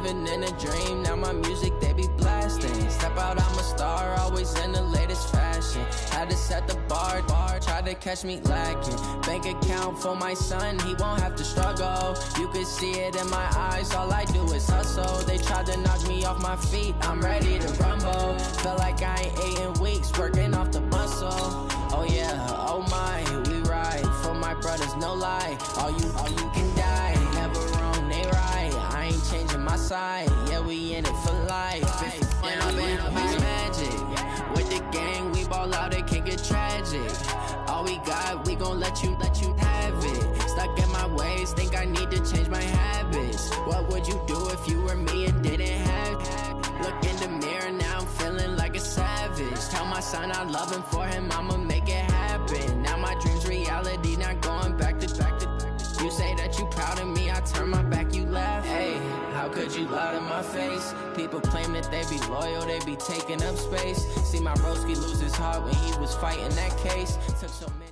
living in a dream, now my music they be blasting. Step out, I'm a star, always in the latest fashion. Had to set the bar, try to catch me lacking. Bank account for my son, he won't have to struggle. You could see it in my eyes, all I do is hustle. They tried to knock me off my feet, I'm ready to rumble. Feel like I ain't ate in weeks, working off the muscle. Oh yeah, oh my, we ride for my brothers, no lie. All you can die, never wrong, they right. I ain't changing my side, yeah, we in it for life. When I'm in a magic, with the gang, we ball out, it can get tragic. All we got, we gon' let you have it. Stuck in my ways, think I need to change my habits. What would you do if you were me and didn't have it? Look in the mirror, now I'm feeling like a savage. Tell my son I love him, for him I'ma make it happen. Now my dream's reality, not going back to. You say that you proud of me, I turn my back, you laugh. Hey, how could you lie to my face? People claim that they be loyal, they be taking up space. See my broski lose his heart when he was fighting that case. Took so many.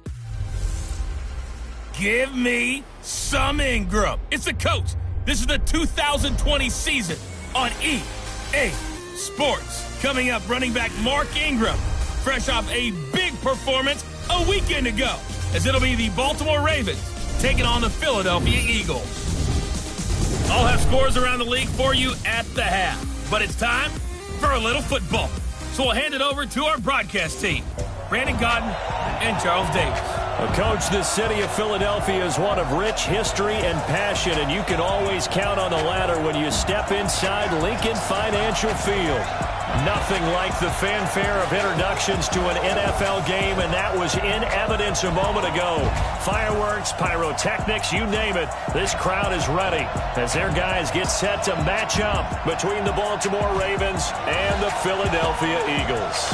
Give me some Ingram. It's the coach. This is the 2020 season on EA Sports. Coming up, running back Mark Ingram, fresh off a big performance a weekend ago, as it'll be the Baltimore Ravens taking on the Philadelphia Eagles. I'll have scores around the league for you at the half, but it's time for a little football. So we'll hand it over to our broadcast team, Brandon Godden and Charles Davis. Well, Coach, the city of Philadelphia is one of rich history and passion, and you can always count on the ladder when you step inside Lincoln Financial Field. Nothing like the fanfare of introductions to an NFL game, and that was in evidence a moment ago. Fireworks, pyrotechnics, you name it. This crowd is ready as their guys get set to match up between the Baltimore Ravens and the Philadelphia Eagles.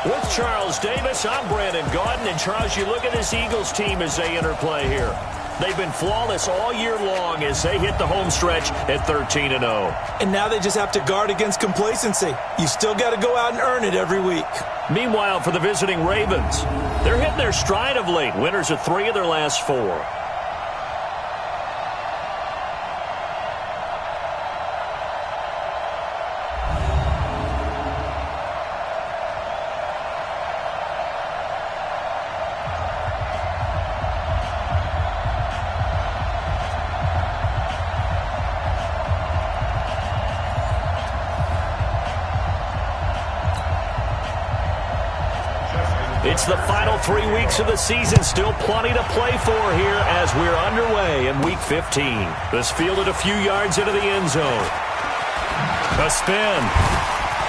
With Charles Davis, I'm Brandon Gaudin. And Charles, you look at this Eagles team as they interplay here. They've been flawless all year long as they hit the home stretch at 13-0. And now they just have to guard against complacency. You still got to go out and earn it every week. Meanwhile, for the visiting Ravens, they're hitting their stride of late. Winners of 3 of their last 4. It's the final 3 weeks of the season. Still plenty to play for here as we're underway in Week 15. This fielded a few yards into the end zone. A spin.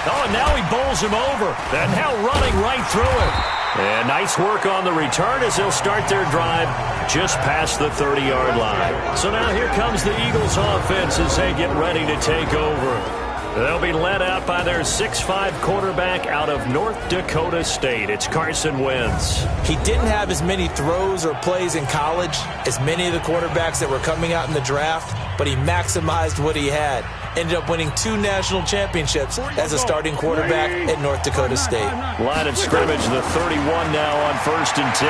Oh, and now he bowls him over. And now running right through it. And nice work on the return as they'll start their drive just past the 30-yard line. So now here comes the Eagles offense as they get ready to take over. They'll be led out by their 6'5" quarterback out of North Dakota State. It's Carson Wentz. He didn't have as many throws or plays in college as many of the quarterbacks that were coming out in the draft, but he maximized what he had. Ended up winning 2 national championships as a starting quarterback at North Dakota State. Line of scrimmage, the 31 now on 1st and 10.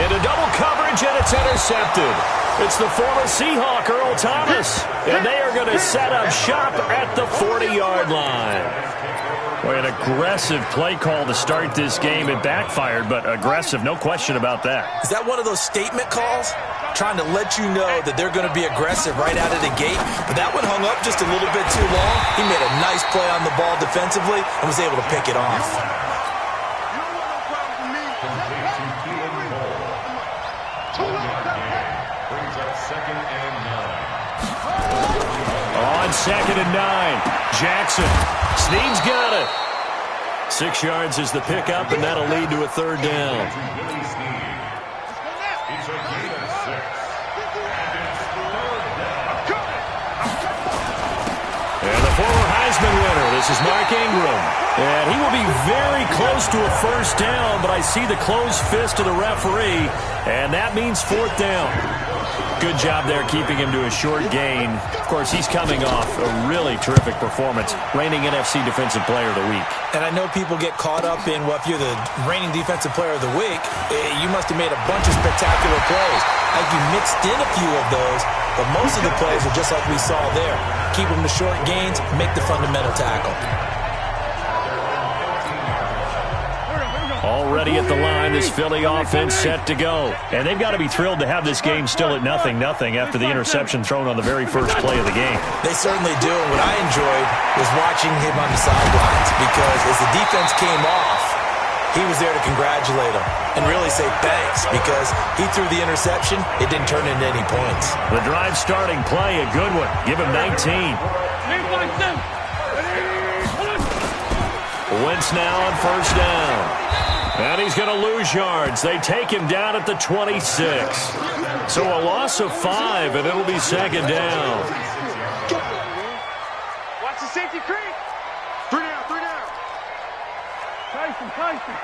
Into double coverage, and it's intercepted. It's the former Seahawk, Earl Thomas, and they are going to set up shop at the 40-yard line. Boy, an aggressive play call to start this game. It backfired, but aggressive, no question about that. Is that one of those statement calls? Trying to let you know that they're going to be aggressive right out of the gate, but that one hung up just a little bit too long. He made a nice play on the ball defensively and was able to pick it off. On 2nd and 9, Jackson. Snead's got it. 6 yards is the pickup, and that'll lead to a 3rd down. And the former Heisman winner, this is Mark Ingram. And he will be very close to a 1st down, but I see the closed fist of the referee, and that means 4th down. Good job there keeping him to a short gain. Of course, he's coming off a really terrific performance, reigning NFC Defensive Player of the Week. And I know people get caught up in, well, if you're the reigning Defensive Player of the Week, you must have made a bunch of spectacular plays. Like you mixed in a few of those, But most of the plays are just like we saw there. Keep them to short gains, make the fundamental tackle. Already at the line, this Philly offense set to go. And they've got to be thrilled to have this game still at 0-0 after the interception thrown on the very first play of the game. They certainly do. And what I enjoyed was watching him on the sidelines, because as the defense came off, he was there to congratulate him and really say thanks, because he threw the interception. It didn't turn into any points. The drive starting play, a good one. Give him 19. Wentz now on first down. And he's going to lose yards. They take him down at the 26. So a loss of 5, and it'll be second down. Watch the safety creep. 3 down. Tyson.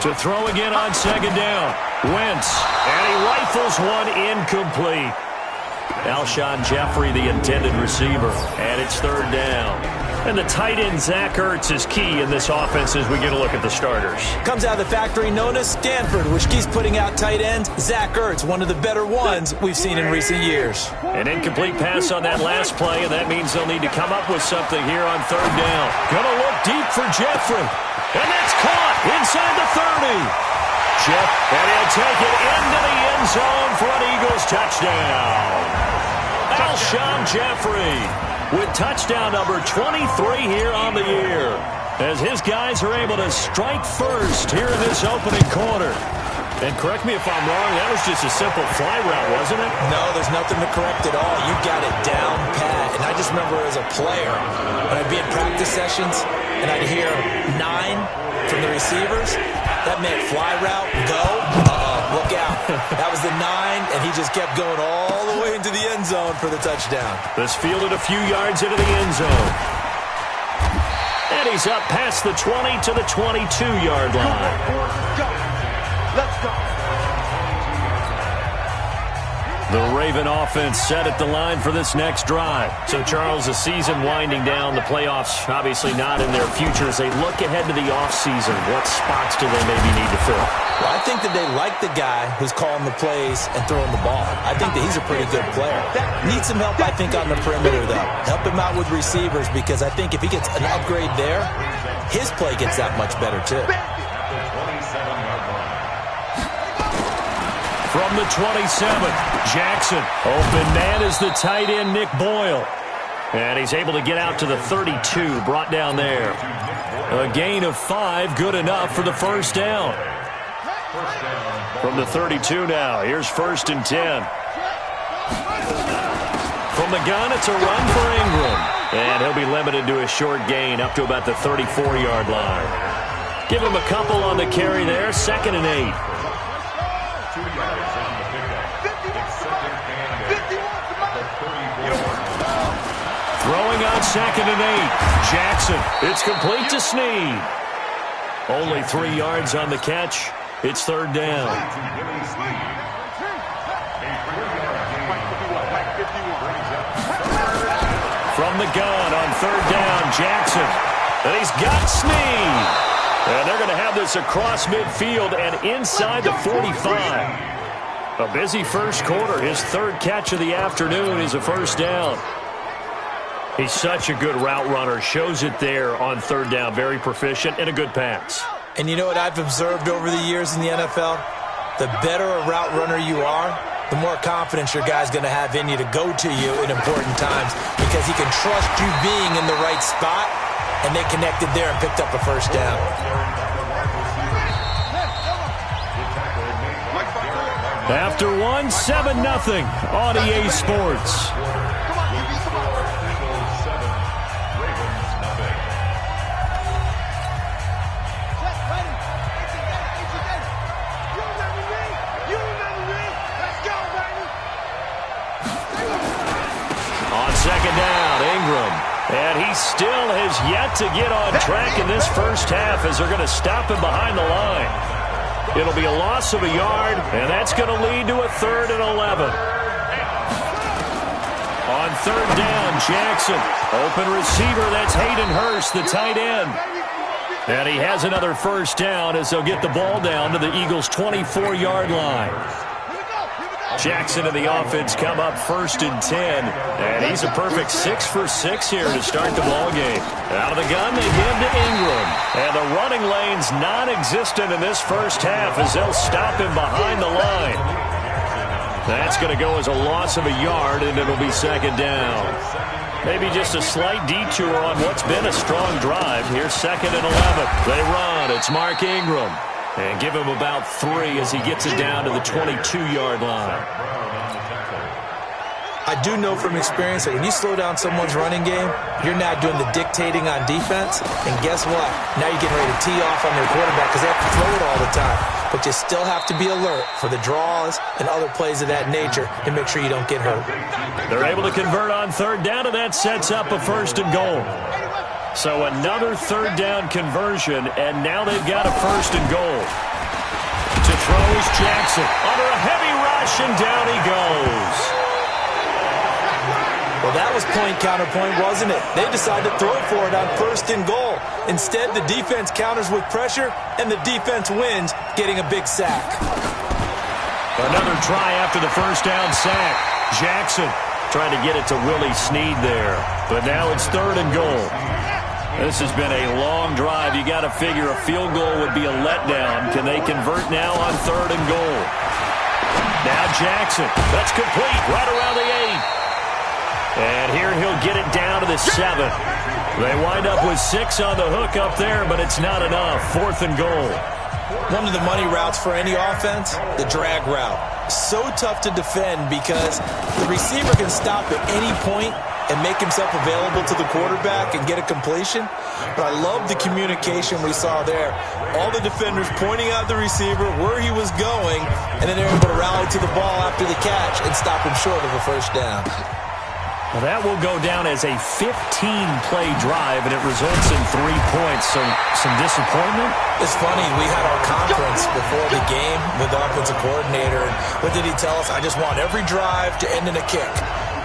To throw again on second down. Wentz, and he rifles one incomplete. Alshon Jeffrey, the intended receiver, and it's third down. And the tight end, Zach Ertz, is key in this offense as we get a look at the starters. Comes out of the factory known as Stanford, which keeps putting out tight ends. Zach Ertz, one of the better ones we've seen in recent years. An incomplete pass on that last play, and that means they'll need to come up with something here on third down. Gonna look deep for Jeffrey. And that's caught inside the 30. And he'll take it into the end zone for an Eagles touchdown. Alshon Jeffrey with touchdown number 23 here on the year, as his guys are able to strike first here in this opening quarter. And correct me if I'm wrong, that was just a simple fly route, wasn't it? No, there's nothing to correct at all. You got it down pat. And I just remember as a player, when I'd be in practice sessions and I'd hear 9 from the receivers, that meant fly route, go, look out. That was the 9, and he just kept going all the way into the end zone for the touchdown. This fielded a few yards into the end zone. And he's up past the 20 to the 22-yard line. Let's go. The Raven offense set at the line for this next drive. So, Charles, the season winding down, the playoffs obviously not in their future. As they look ahead to the offseason, what spots do they maybe need to fill? Well, I think that they like the guy who's calling the plays and throwing the ball. I think that he's a pretty good player. Needs some help, I think, on the perimeter, though. Help him out with receivers, because I think if he gets an upgrade there, his play gets that much better, too. From the 27, Jackson. Open man is the tight end, Nick Boyle. And he's able to get out to the 32, brought down there. A gain of 5, good enough for the first down. From the 32 now, here's 1st and 10. From the gun, it's a run for Ingram. And he'll be limited to a short gain up to about the 34-yard line. Give him a couple on the carry there, 2nd and 8. Throwing on 2nd and 8. Jackson. It's complete to Snead. Only 3 yards on the catch. It's third down. From the gun on third down, Jackson. And he's got Snead. And they're going to have this across midfield and inside the 45. A busy first quarter. His 3rd catch of the afternoon is a first down. He's such a good route runner. Shows it there on third down. Very proficient and a good pass. And you know what I've observed over the years in the NFL? The better a route runner you are, the more confidence your guy's going to have in you to go to you in important times, because he can trust you being in the right spot, and they connected there and picked up a first down. After 7-0 on EA Sports. On second down, Ingram. And he still has yet to get on track in this first half, as they're going to stop him behind the line. It'll be a loss of a yard, and that's going to lead to a 3rd and 11. On third down, Jackson. Open receiver, that's Hayden Hurst, the tight end. And he has another first down as they'll get the ball down to the Eagles' 24-yard line. Jackson and the offense come up 1st and 10. And he's a perfect 6 for 6 here to start the ball game. Out of the gun, they give to Ingram. And the running lane's non-existent in this first half as they'll stop him behind the line. That's going to go as a loss of a yard, and it'll be 2nd down. Maybe just a slight detour on what's been a strong drive. Here's 2nd and 11. They run. It's Mark Ingram. And give him about 3 as he gets it down to the 22-yard line. I do know from experience that when you slow down someone's running game, you're now doing the dictating on defense. And guess what? Now you're getting ready to tee off on their quarterback because they have to throw it all the time. But you still have to be alert for the draws and other plays of that nature to make sure you don't get hurt. They're able to convert on 3rd down, and that sets up a 1st and goal. So another 3rd down conversion, and now they've got a 1st and goal. To throw is Jackson. Under a heavy rush, and down he goes. Well, that was point counterpoint, wasn't it? They decided to throw for it on 1st and goal. Instead, the defense counters with pressure, and the defense wins, getting a big sack. Another try after the 1st down sack. Jackson trying to get it to Willie Snead there. But now it's 3rd and goal. This has been a long drive. You got to figure a field goal would be a letdown. Can they convert now on 3rd and goal? Now Jackson. That's complete right around the 8. And here he'll get it down to the 7. They wind up with 6 on the hook up there, but it's not enough. 4th and goal. One of the money routes for any offense, the drag route. So tough to defend because the receiver can stop at any point and make himself available to the quarterback and get a completion. But I love the communication we saw there. All the defenders pointing out the receiver, where he was going, and then they're able to rally to the ball after the catch and stop him short of a 1st down. Well, that will go down as a 15-play drive, and it results in 3 points. So some disappointment? It's funny. We had our conference before the game with the offensive coordinator. And what did he tell us? I just want every drive to end in a kick,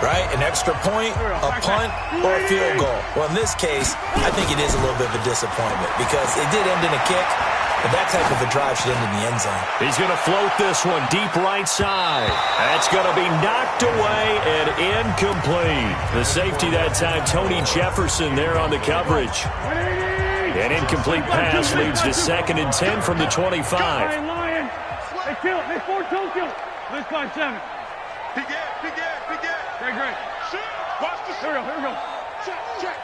right? An extra point, a punt, or a field goal. Well, in this case, I think it is a little bit of a disappointment because it did end in a kick. But that type of a drive should end in the end zone. He's going to float this one deep right side. That's going to be knocked away and incomplete. The safety that time, Tony Jefferson there on the coverage. An incomplete pass leads to 2nd and 10 from the 25. Lion. They kill it. They force Tokyo. This 5-7. Big it. Great. Watch this. Here we go. Check.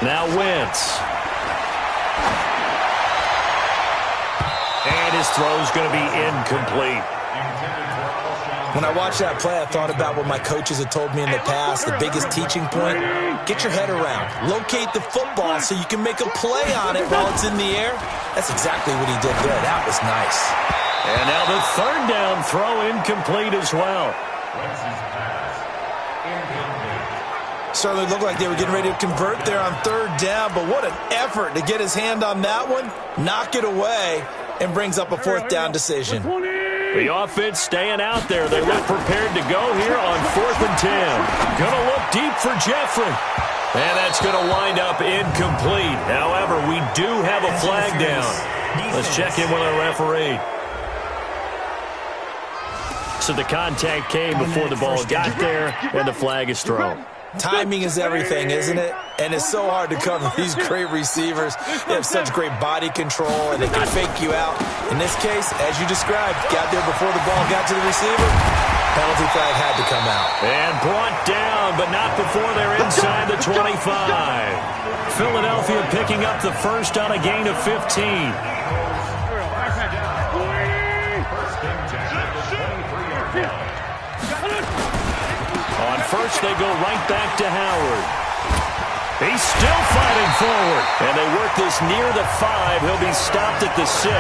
Now Wentz. And his throw's going to be incomplete. When I watched that play, I thought about what my coaches had told me in the past. The biggest teaching point, get your head around. Locate the football so you can make a play on it while it's in the air. That's exactly what he did there. That was nice. And now the 3rd down throw incomplete as well. Certainly looked like they were getting ready to convert there on 3rd down, but what an effort to get his hand on that one, knock it away, and brings up a 4th down decision. The offense staying out there. They look prepared to go here on 4th and 10. Going to look deep for Jeffrey. And that's going to wind up incomplete. However, we do have a flag down. Let's check in with our referee. So the contact came before the ball got there, and the flag is thrown. Timing is everything, isn't it? And it's so hard to cover these great receivers. They have such great body control, and they can fake you out. In this case, as you described, got there before the ball got to the receiver. Penalty flag had to come out. And brought down, but not before they're inside the 25. Philadelphia picking up the 1st on a gain of 15. On 1st, they go right back to Howard. He's still fighting forward. And they work this near the 5. He'll be stopped at the 6.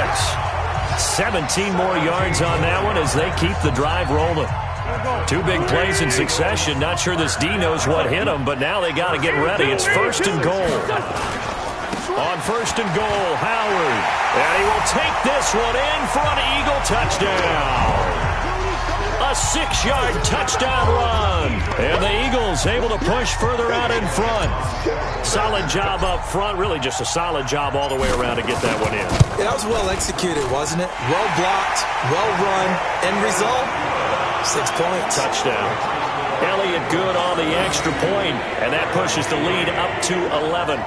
17 more yards on that one as they keep the drive rolling. 2 big plays in succession. Not sure this D knows what hit him, but now they got to get ready. It's 1st and goal. On 1st and goal, Howard. And he will take this one in for an Eagle touchdown. A 6-yard touchdown run. And the Eagles able to push further out in front. Solid job up front. Really just a solid job all the way around to get that one in. Yeah, that was well executed, wasn't it? Well blocked, well run. End result, 6 points. Touchdown. Elliott good on the extra point, and that pushes the lead up to 11.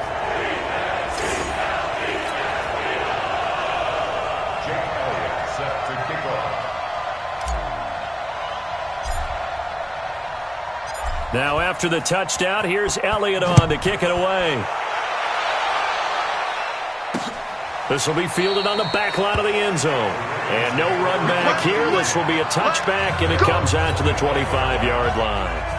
Now after the touchdown, here's Elliott on to kick it away. This will be fielded on the back line of the end zone. And no run back here. This will be a touchback, and it comes out to the 25-yard line.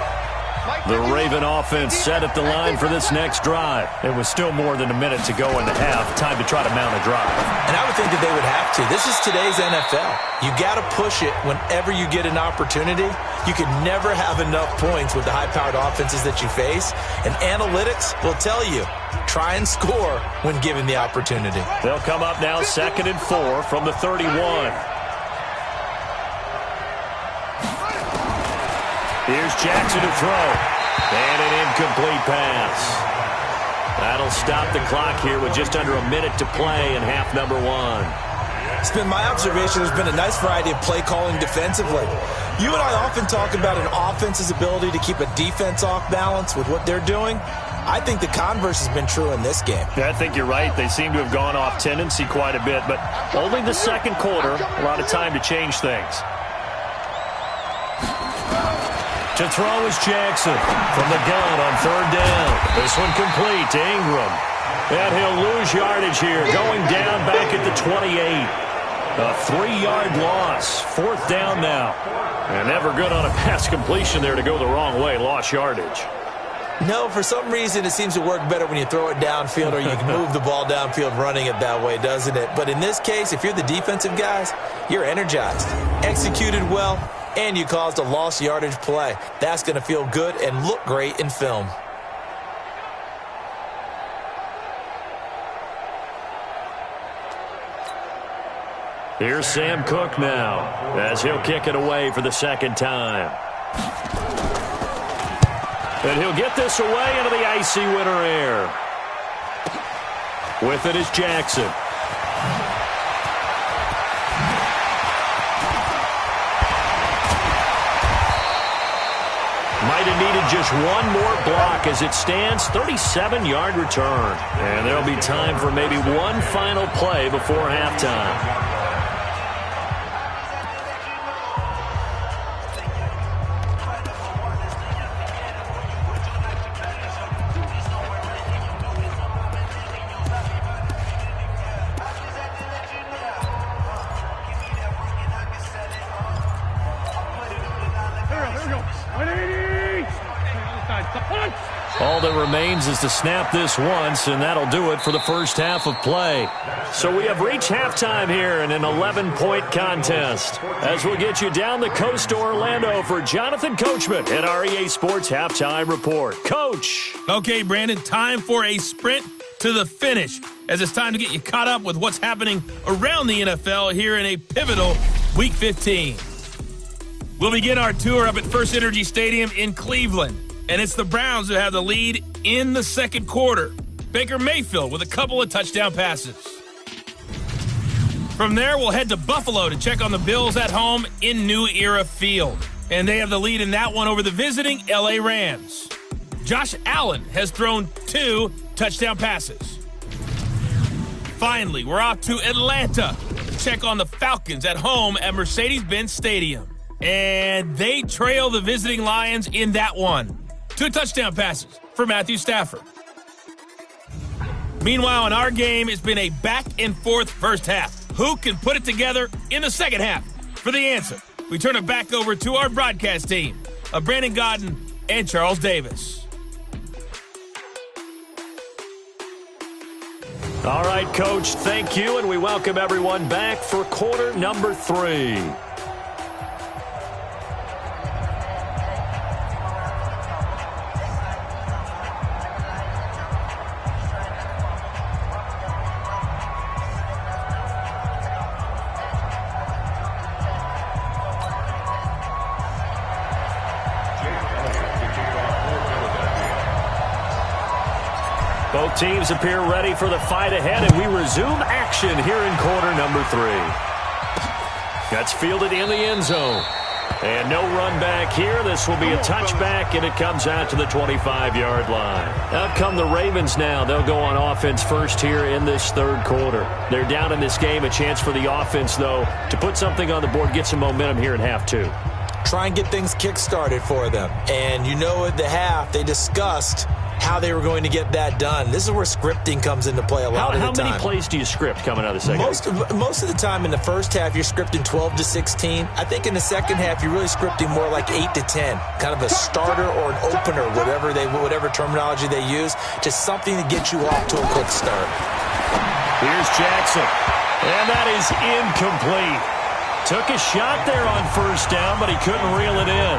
The Raven offense set at the line for this next drive. It was still more than a minute to go in the half. Time to try to mount a drive. And I would think that they would have to. This is today's NFL. You got to push it whenever you get an opportunity. You can never have enough points with the high-powered offenses that you face. And analytics will tell you, try and score when given the opportunity. They'll come up now 2nd and 4 from the 31. Here's Jackson to throw. And an incomplete pass. That'll stop the clock here with just under a minute to play in half number 1. It's been my observation there's been a nice variety of play calling defensively. You and I often talk about an offense's ability to keep a defense off balance with what they're doing. I think the converse has been true in this game. Yeah, I think you're right. They seem to have gone off tendency quite a bit, but only the second quarter, a lot of time to change things. To throw is Jackson from the gun on 3rd down. This one complete to Ingram. And he'll lose yardage here, going down back at the 28. A 3-yard loss. 4th down now. And never good on a pass completion there to go the wrong way. Lost yardage. No, for some reason it seems to work better when you throw it downfield or you can move the ball downfield running it that way, doesn't it? But in this case, if you're the defensive guys, you're energized, executed well, and you caused a lost yardage play. That's going to feel good and look great in film. Here's Sam Cook now as he'll kick it away for the 2nd time. And he'll get this away into the icy winter air. With it is Jackson. Might have needed just one more block as it stands. 37-yard return. And there'll be time for maybe one final play before halftime. All that remains is to snap this once, and that'll do it for the first half of play. So we have reached halftime here in an 11-point contest. As we'll get you down the coast to Orlando for Jonathan Coachman at our EA Sports Halftime Report. Coach. Okay, Brandon, time for a sprint to the finish, as it's time to get you caught up with what's happening around the NFL here in a pivotal Week 15. We'll begin our tour up at First Energy Stadium in Cleveland. And it's the Browns who have the lead in the second quarter. Baker Mayfield with a couple of touchdown passes. From there, we'll head to Buffalo to check on the Bills at home in New Era Field. And they have the lead in that one over the visiting LA Rams. Josh Allen has thrown 2 touchdown passes. Finally, we're off to Atlanta to check on the Falcons at home at Mercedes-Benz Stadium. And they trail the visiting Lions in that one. 2 touchdown passes for Matthew Stafford. Meanwhile, in our game, it's been a back-and-forth first half. Who can put it together in the second half? For the answer, we turn it back over to our broadcast team of Brandon Godden and Charles Davis. All right, Coach, thank you, and we welcome everyone back for quarter number 3. Both teams appear ready for the fight ahead, and we resume action here in quarter number 3. That's fielded in the end zone. And no run back here. This will be a touchback, and it comes out to the 25-yard line. Out come the Ravens now. They'll go on offense first here in this third quarter. They're down in this game. A chance for the offense, though, to put something on the board, get some momentum here in half 2. Try and get things kick-started for them. And you know at the half, they discussed how they were going to get that done. This is where scripting comes into play a lot of the time. How many plays do you script coming out of the second half? Most of the time in the first half, you're scripting 12 to 16. I think in the second half, you're really scripting more like 8 to 10. Kind of a starter or an opener, whatever terminology they use. Just something to get you off to a quick start. Here's Jackson. And that is incomplete. Took a shot there on first down, but he couldn't reel it in.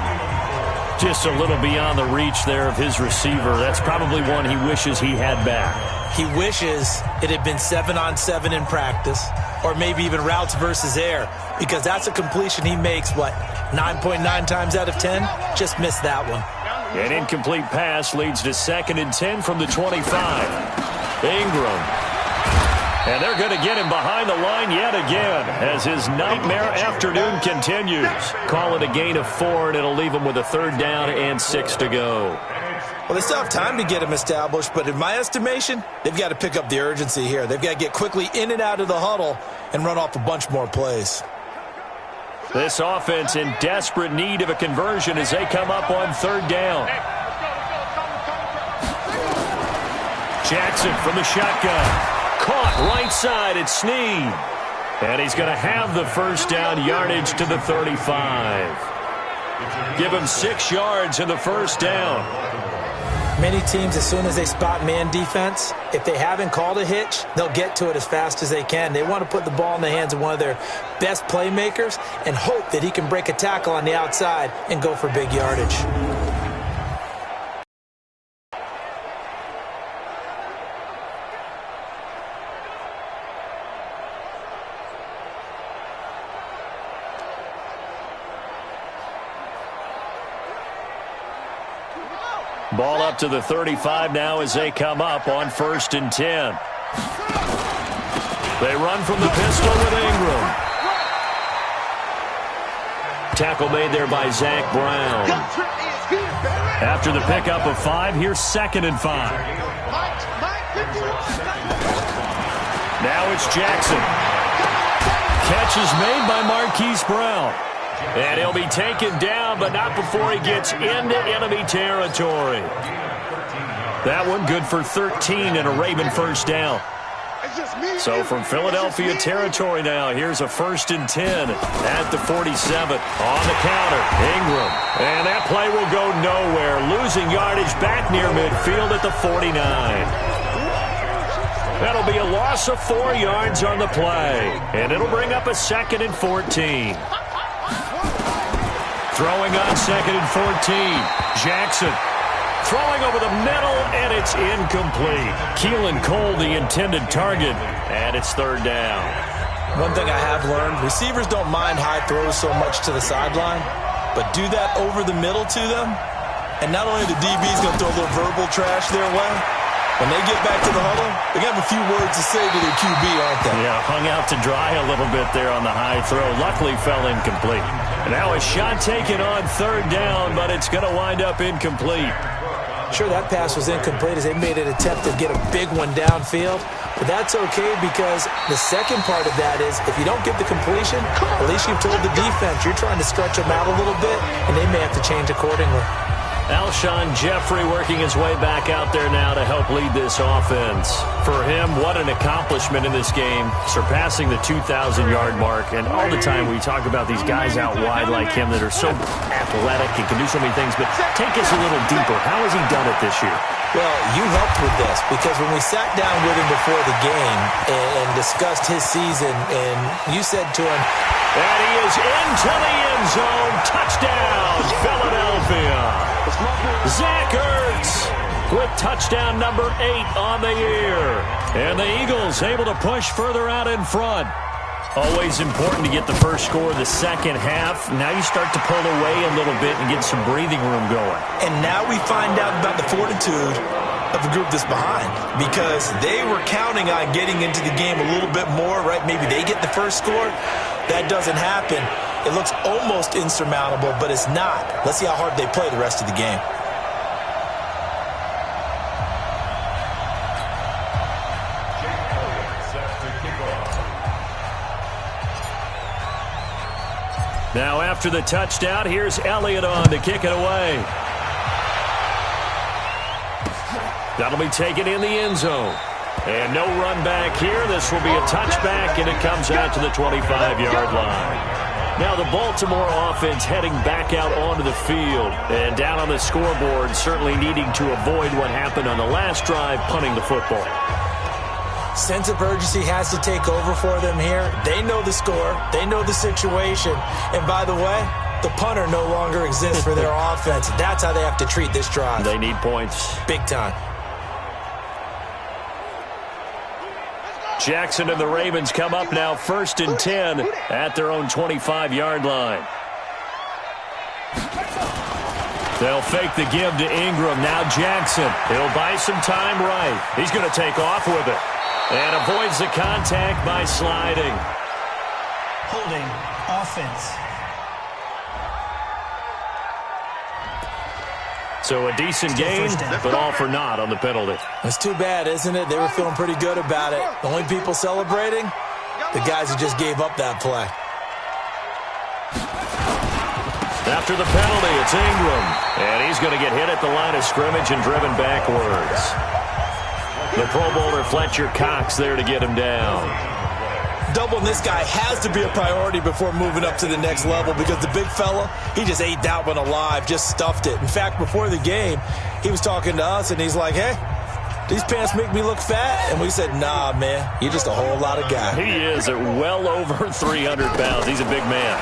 Just a little beyond the reach there of his receiver. That's probably one he wishes he had back. He wishes it had been 7-on-7 in practice, or maybe even routes versus air, because that's a completion he makes, 9.9 times out of 10? Just missed that one. An incomplete pass leads to 2nd and 10 from the 25. Ingram. And they're going to get him behind the line yet again as his nightmare afternoon continues. Call it a gain of 4, and it'll leave him with a 3rd down and 6 to go. Well, they still have time to get him established, but in my estimation, they've got to pick up the urgency here. They've got to get quickly in and out of the huddle and run off a bunch more plays. This offense in desperate need of a conversion as they come up on 3rd down. Jackson from the shotgun. Caught right side at Snead. And he's going to have the first down yardage to the 35. Give him 6 yards in the first down. Many teams, as soon as they spot man defense, if they haven't called a hitch, they'll get to it as fast as they can. They want to put the ball in the hands of one of their best playmakers and hope that he can break a tackle on the outside and go for big yardage. Ball up to the 35 now as they come up on 1st and 10. They run from the pistol with Ingram. Tackle made there by Zach Brown. After the pickup of 5, here's 2nd and 5. Now it's Jackson. Catch is made by Marquise Brown. And he'll be taken down, but not before he gets into enemy territory. That one good for 13 and a Raven first down. So from Philadelphia territory now, here's a 1st and 10 at the 47. On the counter, Ingram. And that play will go nowhere. Losing yardage back near midfield at the 49. That'll be a loss of 4 yards on the play. And it'll bring up a 2nd and 14. Throwing on 2nd and 14. Jackson throwing over the middle, and it's incomplete. Keelan Cole, the intended target, and it's 3rd down. One thing I have learned, receivers don't mind high throws so much to the sideline, but do that over the middle to them, and not only the DB's going to throw a little verbal trash their way, when they get back to the huddle, they're going to have a few words to say to their QB, aren't they? Yeah, hung out to dry a little bit there on the high throw. Luckily fell incomplete. Now a shot taken on 3rd down, but it's going to wind up incomplete. Sure, that pass was incomplete as they made an attempt to get a big one downfield. But that's okay because the second part of that is if you don't get the completion, at least you've told the defense you're trying to stretch them out a little bit, and they may have to change accordingly. Alshon Jeffrey working his way back out there now to help lead this offense. For him, what an accomplishment in this game, surpassing the 2,000-yard mark. And all the time we talk about these guys out wide like him that are so athletic and can do so many things. But take us a little deeper. How has he done it this year? Well, you helped with this because when we sat down with him before the game and discussed his season, and you said to him, and he is into the end zone. Touchdown, Philadelphia. Zach Ertz with touchdown number 8 on the year. And the Eagles able to push further out in front. Always important to get the first score of the second half. Now you start to pull away a little bit and get some breathing room going. And now we find out about the fortitude of a group that's behind because they were counting on getting into the game a little bit more, right? Maybe they get the first score. That doesn't happen. It looks almost insurmountable, but it's not. Let's see how hard they play the rest of the game. Now after the touchdown, here's Elliott on to kick it away. That'll be taken in the end zone. And no run back here. This will be a touchback, and it comes out to the 25-yard line. Now the Baltimore offense heading back out onto the field. And down on the scoreboard, certainly needing to avoid what happened on the last drive, punting the football. Sense of urgency has to take over for them here. They know the score. They know the situation. And by the way, the punter no longer exists for their offense. That's how they have to treat this drive. They need points. Big time. Jackson and the Ravens come up now 1st and 10 at their own 25-yard line. They'll fake the give to Ingram. Now Jackson. He'll buy some time right. He's going to take off with it. And avoids the contact by sliding. Holding offense. So a decent gain, but all for naught on the penalty. It's too bad, isn't it? They were feeling pretty good about it. The only people celebrating, the guys who just gave up that play. After the penalty, it's Ingram. And he's going to get hit at the line of scrimmage and driven backwards. The Pro Bowler Fletcher Cox there to get him down. Doubling this guy has to be a priority before moving up to the next level because the big fella, he just ate that one alive, just stuffed it. In fact, before the game, he was talking to us, and he's like, hey, these pants make me look fat? And we said, nah, man, you're just a whole lot of guy. He is at well over 300 pounds. He's a big man.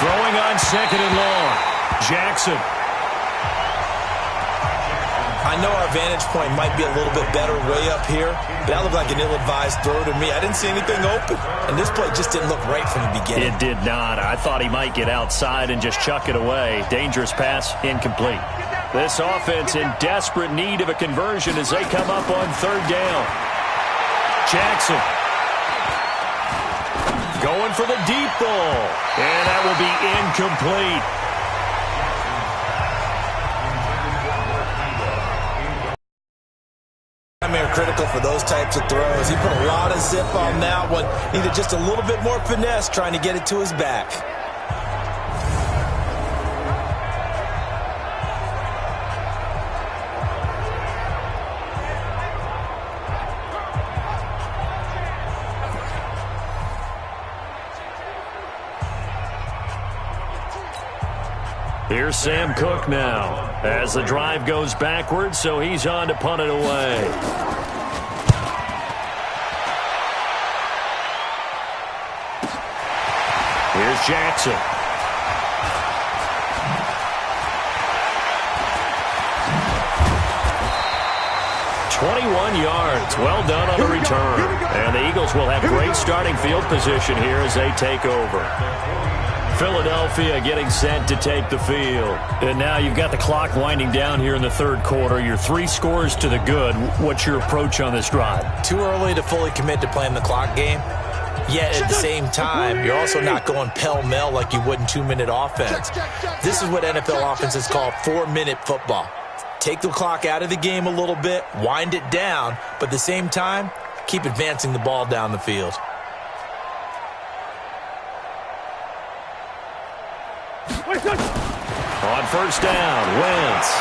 Throwing on 2nd and long. Jackson. I know our vantage point might be a little bit better way up here, but that looked like an ill-advised throw to me. I didn't see anything open, and this play just didn't look right from the beginning. It did not. I thought he might get outside and just chuck it away. Dangerous pass, incomplete. This offense in desperate need of a conversion as they come up on 3rd down. Jackson. Going for the deep ball, and that will be incomplete. Critical for those types of throws. He put a lot of zip on that one. Needed just a little bit more finesse trying to get it to his back. Here's Sam Cook now as the drive goes backwards, so he's on to punt it away. Here's Jackson. "21 yards. Well done on the return. And the Eagles will have great starting field position here as they take over. Philadelphia getting set to take the field. And now you've got the clock winding down here in the 3rd quarter. You're 3 scores to the good. What's your approach on this drive? Too early to fully commit to playing the clock game. Yet at the same time, you're also not going pell-mell like you would in 2-minute offense. This is what NFL offenses call 4-minute football. Take the clock out of the game a little bit, wind it down, but at the same time, keep advancing the ball down the field. On 1st down, Wentz.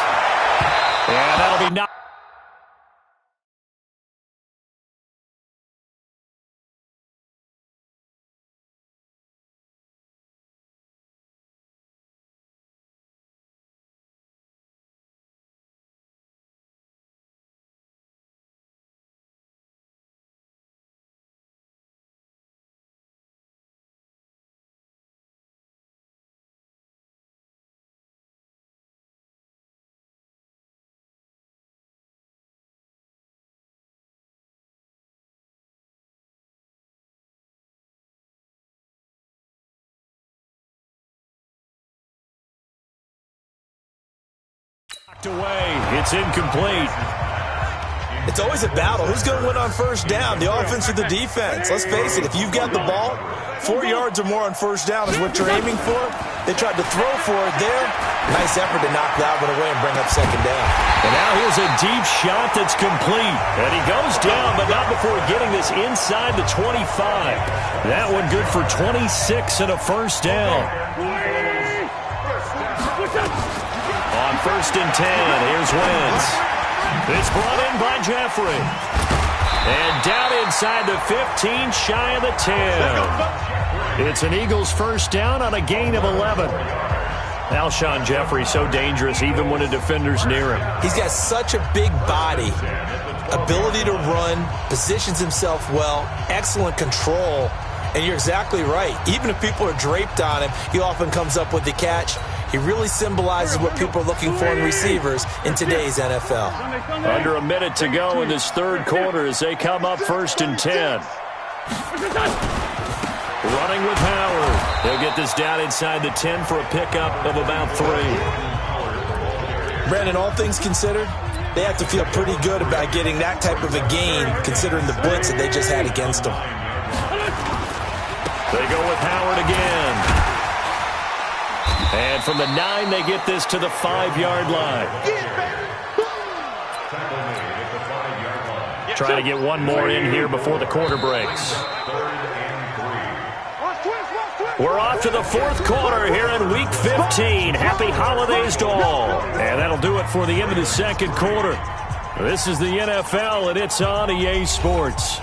And that'll be knocked. Away. It's incomplete. It's always a battle. Who's going to win on first down, the offense or the defense? Let's face it, if you've got the ball, 4 yards or more on first down is what you're aiming for. They tried to throw for it there. Nice effort to knock that one away and bring up second down. And now here's a deep shot that's complete. And he goes down, but not before getting this inside the 25. That one good for 26 and a first down. On first and 10, here's Wentz. It's brought in by Jeffrey. And down inside the 15, shy of the 10. It's an Eagles first down on a gain of 11. Alshon Jeffrey so dangerous even when a defender's near him. He's got such a big body, ability to run, positions himself well, excellent control. And you're exactly right. Even if people are draped on him, he often comes up with the catch. He really symbolizes what people are looking for in receivers in today's NFL. Under a minute to go in this third quarter as they come up first and 10. Running with Howard. They'll get this down inside the 10 for a pickup of about 3. Brandon, all things considered, they have to feel pretty good about getting that type of a gain considering the blitz that they just had against them. They go with Howard again. And from the 9, they get this to the 5-yard line. Trying to get one more in here before the quarter breaks. We're off to the fourth quarter here in Week 15. Happy holidays to all. And that'll do it for the end of the second quarter. This is the NFL, and it's on EA Sports.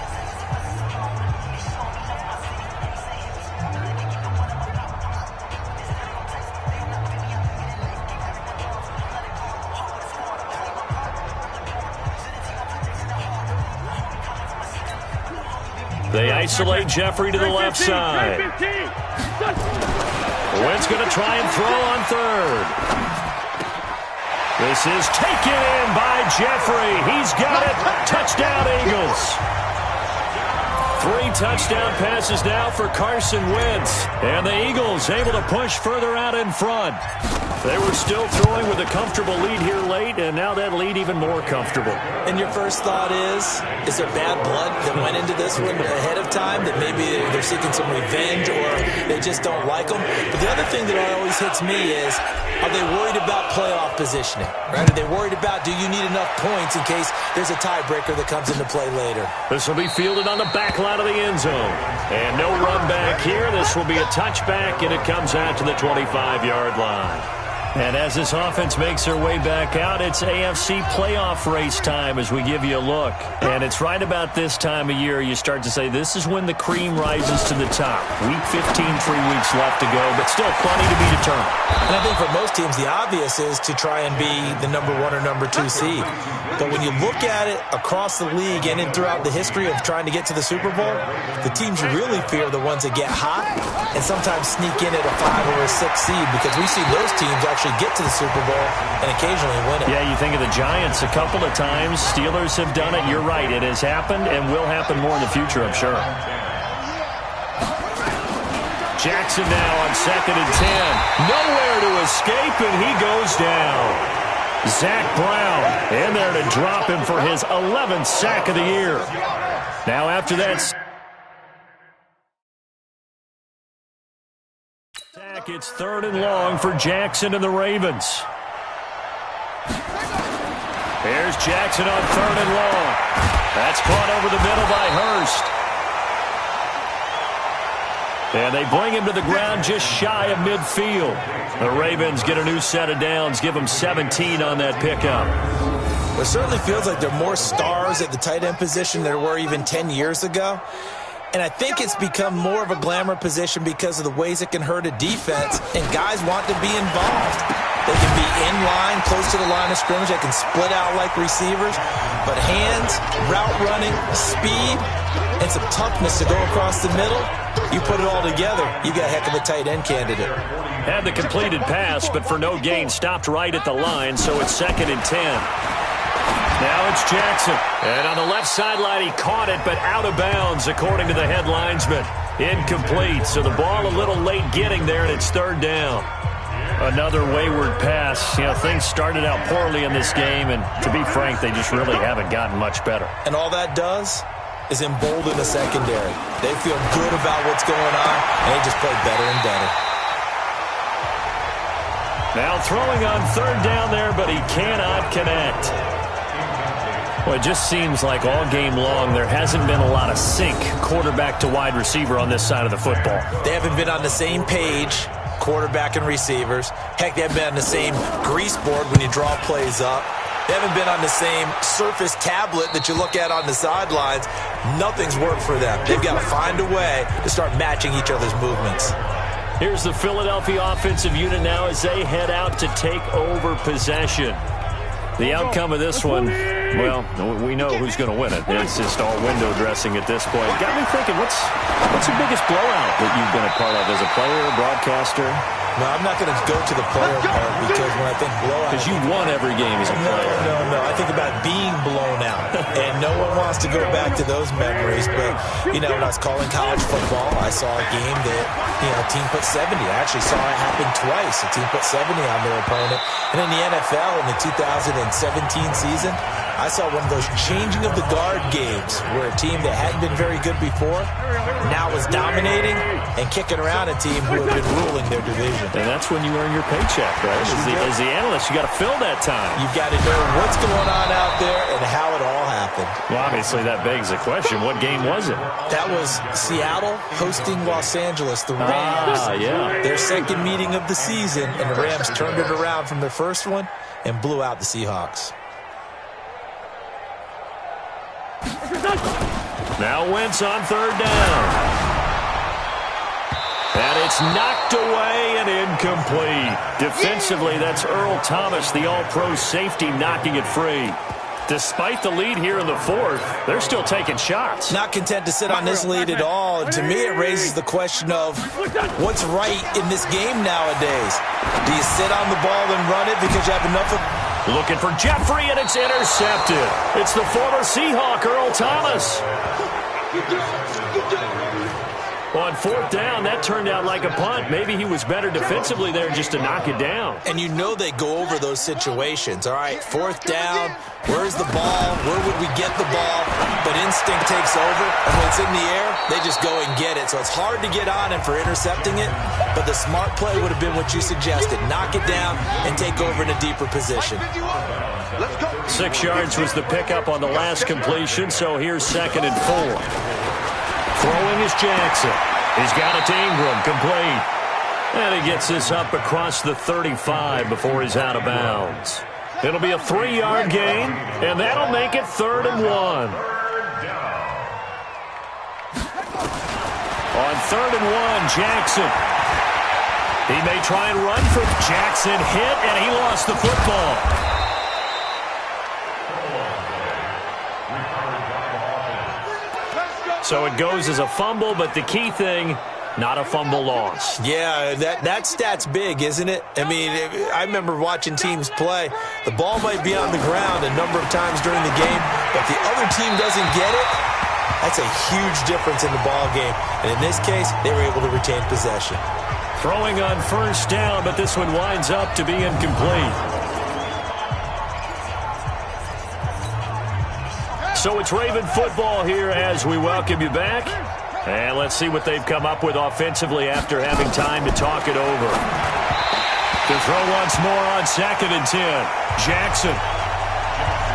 They isolate Jeffrey to the left side. Wentz going to try and throw on third. This is taken in by Jeffrey. He's got it. Touchdown, Eagles. 3 touchdown passes now for Carson Wentz. And the Eagles able to push further out in front. They were still throwing with a comfortable lead here late, and now that lead even more comfortable. And your first thought is there bad blood that went into this one ahead of time, that maybe they're seeking some revenge or they just don't like them? But the other thing that always hits me is, are they worried about playoff positioning? Right? Are they worried about, do you need enough points in case there's a tiebreaker that comes into play later? This will be fielded on the back line of the end zone. And no run back here. This will be a touchback, and it comes out to the 25-yard line. And as this offense makes their way back out, it's AFC playoff race time as we give you a look. And it's right about this time of year you start to say this is when the cream rises to the top. Week 15, 3 weeks left to go, but still plenty to be determined. And I think for most teams, the obvious is to try and be the number 1 or number 2 seed. But when you look at it across the league and throughout the history of trying to get to the Super Bowl, the teams you really fear are the ones that get hot and sometimes sneak in at a 5 or a 6 seed, because we see those teams actually get to the Super Bowl and occasionally win it. Yeah, you think of the Giants a couple of times. Steelers have done it. You're right. It has happened and will happen more in the future, I'm sure. Jackson now on second and 10. Nowhere to escape, and he goes down. Zach Brown in there to drop him for his 11th sack of the year. Now after that sack, it's 3rd and long for Jackson and the Ravens. Here's Jackson on 3rd and long. That's caught over the middle by Hurst. And they bring him to the ground just shy of midfield. The Ravens get a new set of downs, give them 17 on that pickup. It certainly feels like there are more stars at the tight end position than there were even 10 years ago. And I think it's become more of a glamour position because of the ways it can hurt a defense, and guys want to be involved. They can be in line, close to the line of scrimmage. They can split out like receivers. But hands, route running, speed, and some toughness to go across the middle, you put it all together, you got a heck of a tight end candidate. Had the completed pass, but for no gain, stopped right at the line, so it's 2nd and 10. Now it's Jackson. And on the left sideline, he caught it, but out of bounds, according to the head linesman. Incomplete, so the ball a little late getting there, and it's 3rd down. Another wayward pass. You know, things started out poorly in this game, and to be frank, they just really haven't gotten much better. And all that does is embolden the secondary. They feel good about what's going on, and they just play better and better. Now throwing on third down there, but he cannot connect. Well, it just seems like all game long there hasn't been a lot of sync quarterback to wide receiver on this side of the football. They haven't been on the same page, quarterback and receivers. Heck, they haven't been on the same grease board when you draw plays up. They haven't been on the same Surface tablet that you look at on the sidelines. Nothing's worked for them. They've got to find a way to start matching each other's movements. Here's the Philadelphia offensive unit now as they head out to take over possession. The outcome of this one, well, we know who's going to win it. It's just all window dressing at this point. Got me thinking, what's the biggest blowout that you've been a part of as a player, broadcaster? No, I'm not going to go to the player part because when I think blowout... Because you won every game as a player. No. I think about being blown out. And no one wants to go back to those memories. But, you know, when I was calling college football, I saw a game that, you know, a team put 70. I actually saw it happen twice. A team put 70 on their opponent. And in the NFL, in the 2017 season, I saw one of those changing of the guard games where a team that hadn't been very good before now was dominating and kicking around a team who had been ruling their division. And that's when you earn your paycheck, right? As the analyst, you got to fill that time. You've got to know what's going on out there and how it all happened. Well, obviously that begs the question, what game was it? That was Seattle hosting Los Angeles, the Rams. Yeah. Their second meeting of the season, and the Rams turned it around from their first one and blew out the Seahawks. Now Wentz on third down. And it's knocked away and incomplete. Defensively, that's Earl Thomas, the all-pro safety, knocking it free. Despite the lead here in the fourth, they're still taking shots. Not content to sit on this lead at all. And to me, it raises the question of what's right in this game nowadays. Do you sit on the ball and run it because you have enough of... Looking for Jeffrey, and it's intercepted. It's the former Seahawk, Earl Thomas. On fourth down, that turned out like a punt. Maybe he was better defensively there just to knock it down. And you know they go over those situations. All right, fourth down, where's the ball? Where would we get the ball? But instinct takes over, and when it's in the air, they just go and get it. So it's hard to get on him for intercepting it, but the smart play would have been what you suggested. Knock it down and take over in a deeper position. 6 yards was the pickup on the last completion, so here's 2nd and 4. Throwing is Jackson. He's got it to Ingram, complete. And he gets this up across the 35 before he's out of bounds. It'll be a 3-yard gain, and that'll make it 3rd and 1. On 3rd and 1, Jackson. He may try and run for Jackson. Hit, and he lost the football. So it goes as a fumble, but the key thing, not a fumble loss. Yeah, that stat's big, isn't it? I mean, I remember watching teams play. The ball might be on the ground a number of times during the game, but if the other team doesn't get it, that's a huge difference in the ball game. And in this case, they were able to retain possession. Throwing on first down, but this one winds up to be incomplete. So it's Raven football here as we welcome you back. And let's see what they've come up with offensively after having time to talk it over. To throw once more on 2nd and 10. Jackson.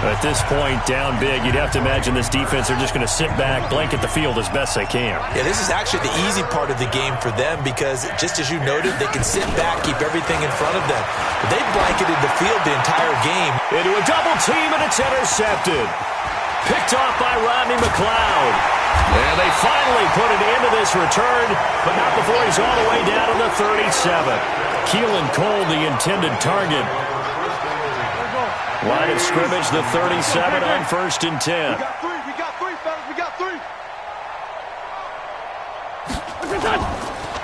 At this point, down big, you'd have to imagine this defense are just going to sit back, blanket the field as best they can. Yeah, this is actually the easy part of the game for them because, just as you noted, they can sit back, keep everything in front of them. But they blanketed the field the entire game. Into a double team, and it's intercepted. Picked off by Rodney McLeod. And they finally put an end to this return, but not before he's all the way down to the 37. Keelan Cole, the intended target. Line of scrimmage, the 37 on 1st and 10. We got three, fellas. We got three.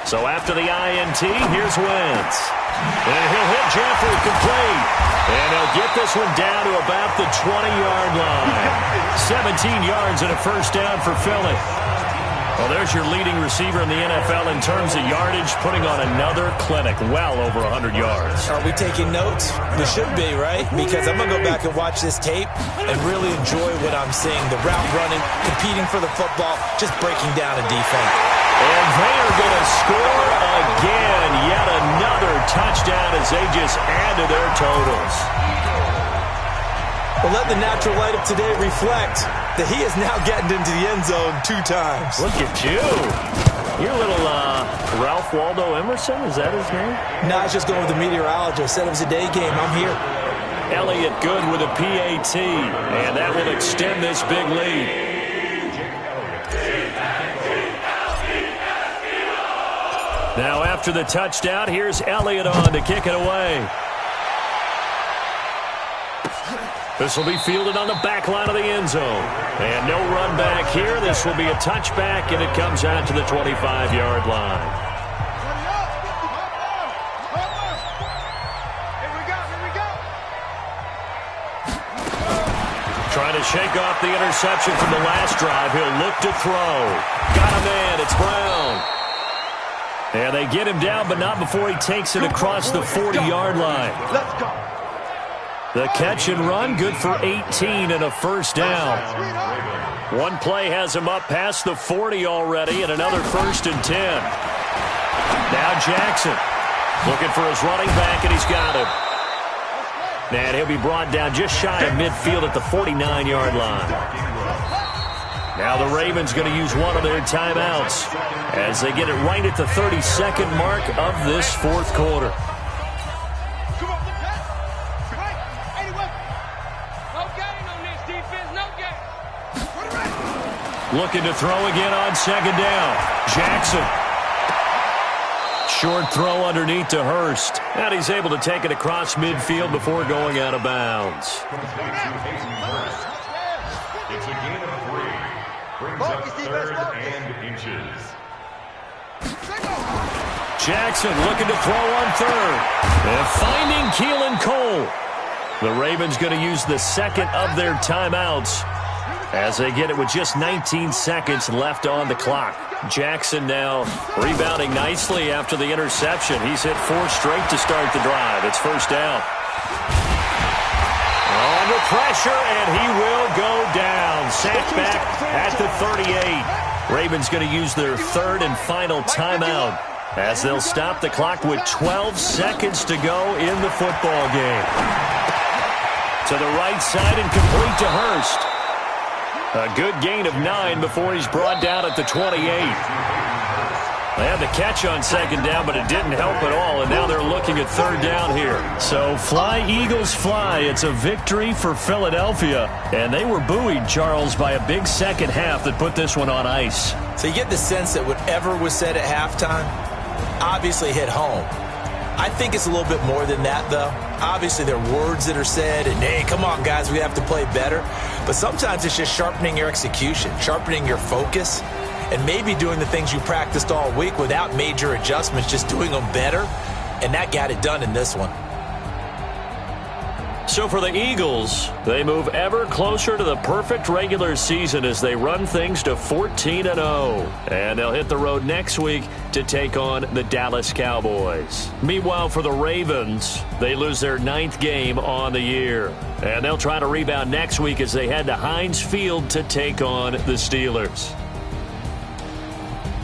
So after the INT, here's Wentz. And he'll hit Jeffrey complete. And he'll get this one down to about the 20-yard line. 17 yards and a first down for Philly. Well, there's your leading receiver in the NFL in terms of yardage, putting on another clinic, well over 100 yards. Are we taking notes? We should be, right? Because I'm going to go back and watch this tape and really enjoy what I'm seeing. The route running, competing for the football, just breaking down a defense. And they are going to score again. Yet another touchdown as they just add to their totals. Well, let the natural light of today reflect that he is now getting into the end zone 2 times. Look at you. You're a little Ralph Waldo Emerson, is that his name? No, I was just going with the meteorologist. Said it was a day game. I'm here. Elliott Good with a PAT, and that will extend this big lead. Now after the touchdown, here's Elliott on to kick it away. This will be fielded on the back line of the end zone. And no run back here. This will be a touchback, and it comes out to the 25-yard line. Trying to shake off the interception from the last drive. He'll look to throw. Got a man. It's Brown. And they get him down, but not before he takes it across the 40-yard line. Let's go. The catch and run, good for 18 and a first down. One play has him up past the 40 already, and another 1st and 10. Now Jackson looking for his running back, and he's got him. And he'll be brought down just shy of midfield at the 49-yard line. Now the Ravens going to use one of their timeouts as they get it right at the 32nd mark of this 4th quarter. Looking to throw again on 2nd down. Jackson. Short throw underneath to Hurst. And he's able to take it across midfield before going out of bounds. It's a gain of 3. Brings up 3rd and inches. Jackson looking to throw on 3rd. And finding Keelan Cole. The Ravens going to use the 2nd of their timeouts as they get it with just 19 seconds left on the clock. Jackson now rebounding nicely after the interception. He's hit 4 straight to start the drive. It's 1st down. Under pressure, and he will go down. Sacked back at the 38. Ravens going to use their 3rd and final timeout as they'll stop the clock with 12 seconds to go in the football game. To the right side and complete to Hurst. A good gain of 9 before he's brought down at the 28. They had the catch on 2nd down, but it didn't help at all, and now they're looking at 3rd down here. So fly, Eagles, fly. It's a victory for Philadelphia, and they were buoyed, Charles, by a big second half that put this one on ice. So you get the sense that whatever was said at halftime obviously hit home. I think it's a little bit more than that, though. Obviously, there are words that are said, and, hey, come on, guys, we have to play better. But sometimes it's just sharpening your execution, sharpening your focus, and maybe doing the things you practiced all week without major adjustments, just doing them better. And that got it done in this one. So for the Eagles, they move ever closer to the perfect regular season as they run things to 14-0. And they'll hit the road next week to take on the Dallas Cowboys. Meanwhile, for the Ravens, they lose their 9th game on the year. And they'll try to rebound next week as they head to Heinz Field to take on the Steelers.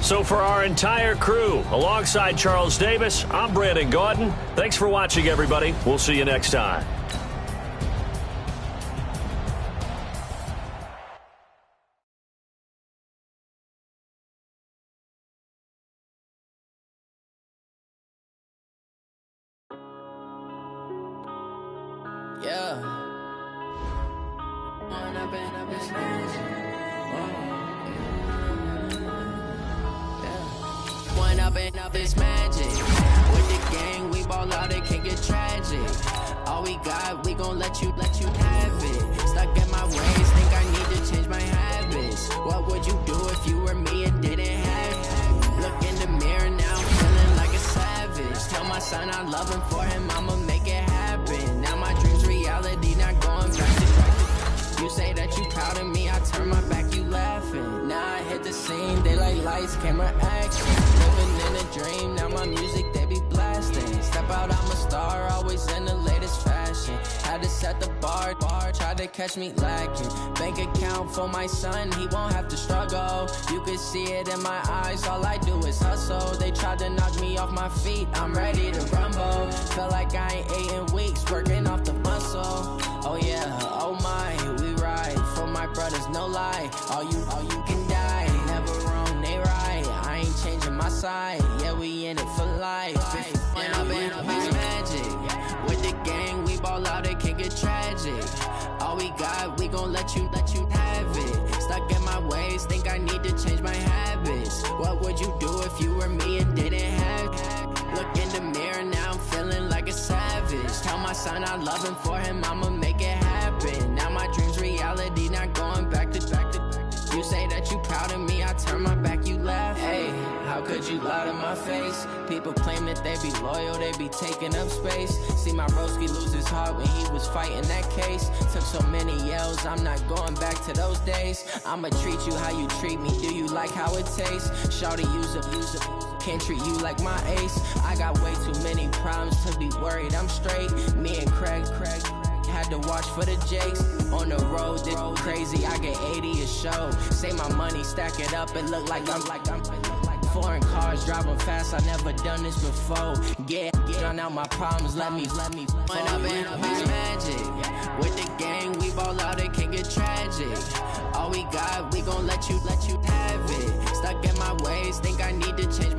So for our entire crew, alongside Charles Davis, I'm Brandon Gaudin. Thanks for watching, everybody. We'll see you next time. Yeah. One up and up is magic. With the gang, we ball out, it can get tragic. All we got, we gon' let you have it. Stuck in my ways, think I need to change my habits. What would you do if you were me and didn't have it? Look in the mirror now, I'm feeling like a savage. Tell my son I love him, for him I'ma make it happen. Now my dreams reality, not going back to practice. You say that you proud of me, I turn my back, you laughing. Now I hit the scene, they like lights, camera, action. Living in a dream, now my music, they be blasting. Step out, I'm a star, always in the latest fashion. Had to set the bar, tried to catch me lacking. Bank account for my son, he won't have to struggle. You can see it in my eyes, all I do is hustle. They tried to knock me off my feet, I'm ready to rumble. Feel like I ain't ate in weeks, working off the muscle. Oh yeah, oh my, we ride for my brothers, no lie. All you can die, never wrong, they right. I ain't changing my side, yeah, we in it for life. When I've been magic, with the gang, we ball out, it can get tragic. All we got, we gon' let you have it. Stuck in my ways, think I need to change my habits. What would you do if you were me and didn't have it? Look in the mirror, now I'm feeling like a savage. Tell my son I love him, for him I'ma make it happen. Now my dream's reality, not going back to. You say that you proud of me, I turn my back, you laugh. Hey, how could you lie to my face? People claim that they be loyal, they be taking up space. See my broski lose his heart when he was fighting that case. Took so many yells, I'm not going back to those days. I'ma treat you how you treat me, do you like how it tastes? Shawty, use up, can't treat you like my ace. I got way too many problems to be worried, I'm straight. Me and Craig had to watch for the Jakes. On the road, this crazy, I get 80 a show. Say my money, stack it up, it look like I'm foreign cars driving fast, I never done this before. Get drown out my problems, let me When I've been magic, with the gang, we ball out, it can get tragic. All we got, we gon' let you have it. Stuck in my ways, think I need to change